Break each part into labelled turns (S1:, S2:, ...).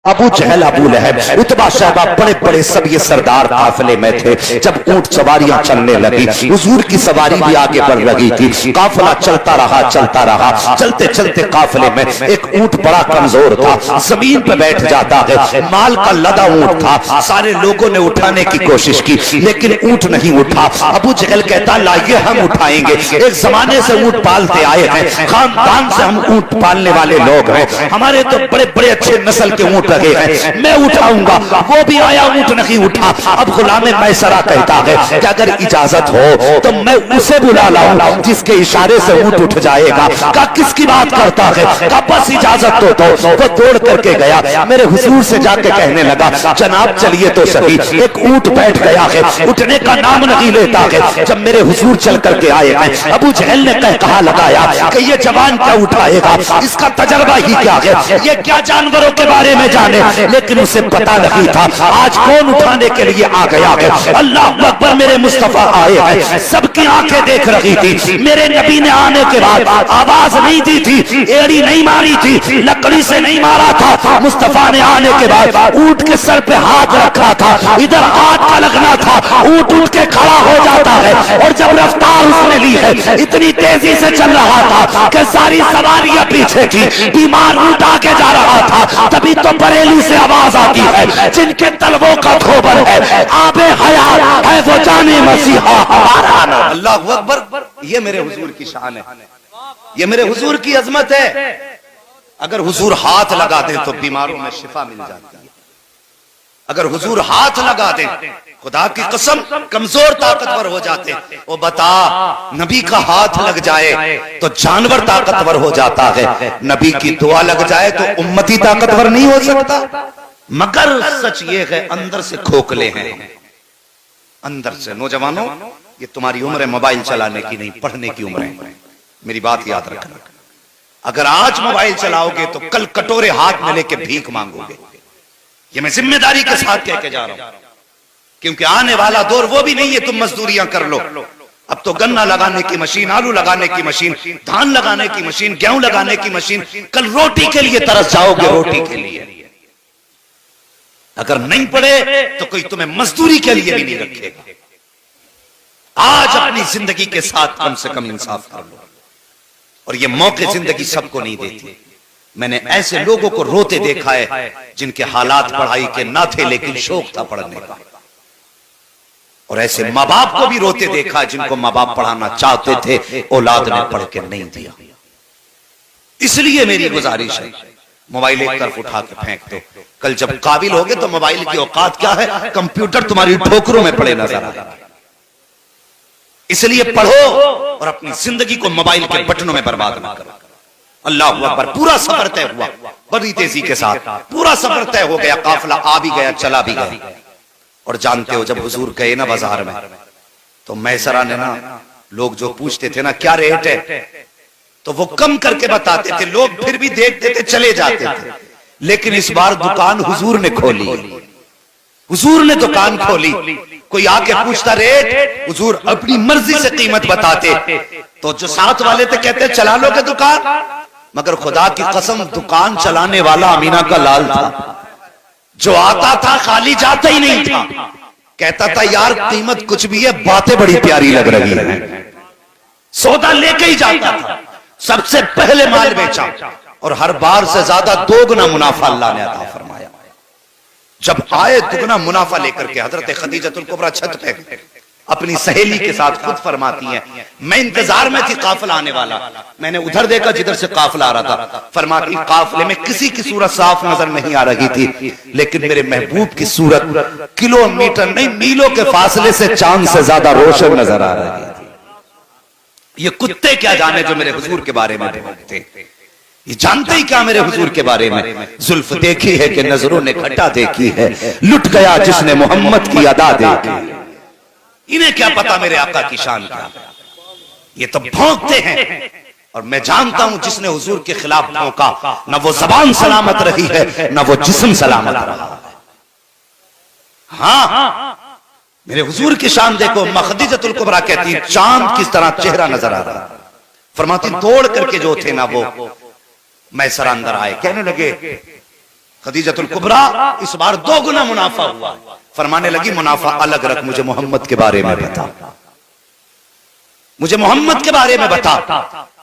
S1: ابو جہل ابو لہب اتبا شہبہ بڑے بڑے سب یہ سردار قافلے میں تھے. جب اونٹ سواریاں چلنے لگی حضور کی سواری بھی آگے بڑھ رہی تھی. قافلہ چلتا رہا چلتے چلتے قافلے میں ایک اونٹ بڑا کمزور تھا, زمین پہ بیٹھ جاتا ہے. مال کا لدا اونٹ تھا, سارے لوگوں نے اٹھانے کی کوشش کی لیکن اونٹ نہیں اٹھا. ابو جہل کہتا لائیے ہم اٹھائیں گے, ایک زمانے سے اونٹ پالتے آئے ہیں, خاندان سے ہم اونٹ پالنے والے لوگ ہیں, ہمارے تو بڑے بڑے اچھے نسل کے اونٹ لگے ہیں, میں اٹھاؤں گا. وہ بھی آیا, اونٹ نہیں اٹھا. اب غلام میسرہ کہتا ہے کہ اگر اجازت ہو تو میں اسے بلا لاؤں جس کے اشارے سے اونٹ اٹھ جائے گا. کہا کس کی بات کرتا ہے؟ کہا بس اجازت تو دو. وہ دوڑ کر کے گیا, میرے حضور سے جا کے کہنے لگا جناب چلیے تو صحیح. ایک اونٹ بیٹھ گیا ہے, اٹھنے کا نام نہیں لیتا ہے. جب میرے حضور چل کر کے آئے ہیں, ابو جہل نے کہا لگایا کہ یہ جوان کیا اٹھائے گا, اس کا تجربہ ہی کیا ہے, یہ کیا جانوروں کے بارے میں جانے. لیکن اسے پتا نہیں تھا آج کون اٹھانے کے لیے آ گیا ہے. اللہ اکبر, میرے مصطفیٰ آئے ہیں, سب کی آنکھیں دیکھ رہی تھی. میرے نبی نے آنے کے بعد آواز نہیں دی تھی, ایڑی نہیں ماری تھی, لکڑی سے نہیں مارا تھا. مصطفیٰ نے آنے کے بعد اونٹ کے سر پہ ہاتھ رکھا تھا, ادھر ہاتھ کا لگنا تھا, اونٹ اٹھ کے کھڑا ہو جاتا ہے. اور جب رفتار اس نے لی ہے اتنی تیزی سے چل رہا تھا کہ ساری سواریاں پیچھے تھی, بیمار اونٹ آگے جا رہا تھا. تبھی تو بریلی سے آواز آتی ہے جن کے تلووں کا کھوبر ہے آب حیات ہے وہ جانے مسیحا ہمارا نام. اللہ اکبر, یہ میرے حضور کی شان ہے, یہ میرے حضور کی عظمت ہے. اگر حضور ہاتھ لگا دے تو بیماروں میں شفا مل جاتی ہے. اگر حضور ہاتھ لگا دے خدا کی قسم کمزور طاقتور ہو جاتے. وہ بتا نبی کا ہاتھ لگ جائے تو جانور طاقتور ہو جاتا ہے, نبی کی دعا لگ جائے تو امتی طاقتور نہیں ہو سکتا. مگر سچ یہ ہے اندر سے کھوکھلے ہیں, اندر سے. نوجوانوں یہ تمہاری عمر ہے موبائل چلانے کی نہیں, پڑھنے کی عمر ہے. میری بات یاد رکھنا, اگر آج موبائل چلاؤ گے تو کل کٹورے ہاتھ میں لے کے بھیک مانگو گے. یہ میں ذمہ داری کے ساتھ کہہ کے جا رہا ہوں, کیونکہ آنے والا دور وہ بھی نہیں ہے تم مزدوریاں کر لو. اب تو گنا لگانے کی مشین, آلو لگانے کی مشین, دھان لگانے کی مشین, گیہوں لگانے کی مشین. کل روٹی کے لیے ترس جاؤ گے, روٹی کے لیے. اگر نہیں پڑے تو کوئی تمہیں مزدوری کے لیے بھی نہیں رکھے گا. آج اپنی زندگی کے ساتھ کم سے کم انصاف کر لو. اور یہ موقع زندگی سب کو نہیں دیتی. میں نے ایسے لوگوں کو روتے دیکھا ہے جن کے حالات پڑھائی کے نہ تھے لیکن شوق تھا پڑھنے کا, اور ایسے ماں باپ کو بھی روتے دیکھا جن کو ماں باپ پڑھانا چاہتے تھے, اولاد نے پڑھ کے نہیں دیا. اس لیے میری گزارش ہے موبائل ایک طرف اٹھا کے پھینک دو. کل جب قابل ہوگے تو موبائل کی اوقات کیا ہے, کمپیوٹر تمہاری ٹھوکروں میں پڑے نظر آئے. اس لیے پڑھو اور اپنی زندگی کو موبائل کے بٹنوں میں برباد نہ کرو. اللہ اکبر, پورا سفر طے ہوا بڑی تیزی کے ساتھ, پورا سفر طے ہو گیا, قافلہ آ بھی گیا چلا بھی گیا. اور جانتے ہو جب حضور گئے نا بازار میں تو میسرہ نے نا, لوگ جو پوچھتے تھے نا کیا ریٹ ہے تو وہ کم کر کے بتاتے تھے. لوگ پھر بھی دیکھتے تھے چلے جاتے تھے. لیکن اس بار دکان حضور نے کھولی, حضور نے دکان کھولی. کوئی آ کے پوچھتا ریٹ, حضور اپنی مرضی سے قیمت بتاتے. تو جو ساتھ والے تھے کہتے چلا لو گے دکان. مگر خدا کی قسم دکان چلانے والا امینہ کا لال تھا, جو آتا تھا خالی جاتا ہی نہیں تھا. کہتا تھا یار قیمت کچھ بھی ہے, باتیں بڑی پیاری لگ رہی ہیں. سودا لے کے ہی جاتا تھا, سب سے پہلے مال بیچا, اور ہر بار سے زیادہ دوگنا منافع اللہ نے عطا فرمایا. جب آئے دگنا منافع لے کر کے, حضرت خدیجہ الکبریٰ چھت پہ اپنی سہیلی کے ساتھ خود فرماتی ہیں میں انتظار میں تھی قافلہ آنے والا, میں نے ادھر دیکھا جدھر سے قافلہ آ رہا تھا. فرماتی قافلے میں کسی کی صورت صاف نظر نہیں آ رہی تھی, لیکن میرے محبوب کی صورت کلومیٹر نہیں میلوں کے فاصلے سے چاند سے زیادہ روشن نظر آ رہی تھی. یہ کتے کیا جانے جو میرے حضور کے بارے میں بھونکتے, یہ جانتے ہی کیا میرے حضور کے بارے میں. زلف دیکھی ہے کہ نظروں نے گھٹا دیکھی ہے, لٹ گیا جس نے محمد کی ادا دیکھی. انہیں کیا پتا میرے آقا کی شان کیا, یہ تو بھونکتے ہیں. اور میں جانتا ہوں جس نے حضور کے خلاف بھونکا نہ وہ زبان سلامت رہی ہے نہ وہ جسم سلامت رہا. ہاں میرے حضور کی شان دیکھو. خدیجہ الکبریٰ کہتی چاند کس طرح چہرہ نظر آ رہا. فرماتی دوڑ کر کے جو تھے نا وہ میسرہ اندر آئے, کہنے لگے خدیجۃ الکبریٰ اس بار 2 گنا منافع ہوا. فرمانے لگی منافع الگ رکھ، مجھے محمد کے بارے میں بتا، مجھے محمد کے بارے میں بتا.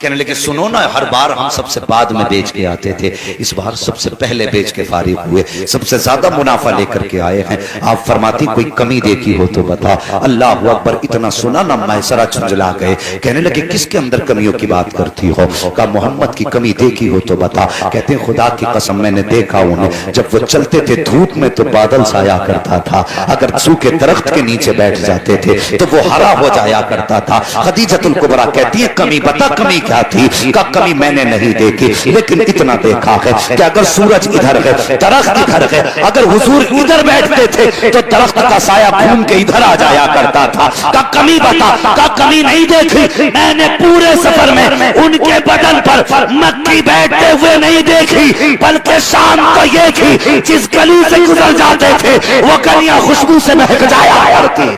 S1: کہنے لگے سنو نا، ہر بار ہم سب سے بعد میں بیچ کے آتے تھے، اس بار سب سے پہلے بیچ کے فارغ ہوئے، سب سے زیادہ منافع لے کر کے آئے ہیں. آپ فرماتی کوئی کمی دیکھی ہو تو بتا. اللہ اکبر. اتنا سنا نا میسرہ جھنجھلا گئے. کہنے لگے کس کے اندر کمیوں کی بات کرتی ہو؟ کہا محمد کی کمی دیکھی ہو تو بتا. کہتے ہیں خدا کی قسم میں نے دیکھا انہیں، جب وہ چلتے تھے دھوپ میں تو بادل سایہ کرتا تھا، اگر سوکھے درخت کے نیچے بیٹھ جاتے تھے تو وہ ہرا ہو جایا کرتا تھا. خدیجۃ الکبریٰ کہتی ہے کمی بتا، کمی کیا تھی؟ کا کمی میں نے نہیں دیکھی، لیکن اتنا دیکھا ہے کہ اگر سورج ادھر ہے، درخت ادھر ہے، اگر حضور ادھر بیٹھتے تھے تو درخت کا سایہ گھوم کے ادھر آ جایا کرتا تھا. کا کمی بتا. کا کمی نہیں دیکھی، میں نے پورے سفر میں ان کے بدن پر مکھی بیٹھتے ہوئے نہیں دیکھی، بلکہ شام کو یہ تھی جس گلی سے گزر جاتے تھے وہ گلیاں خوشبو سے مہک جایا کرتی.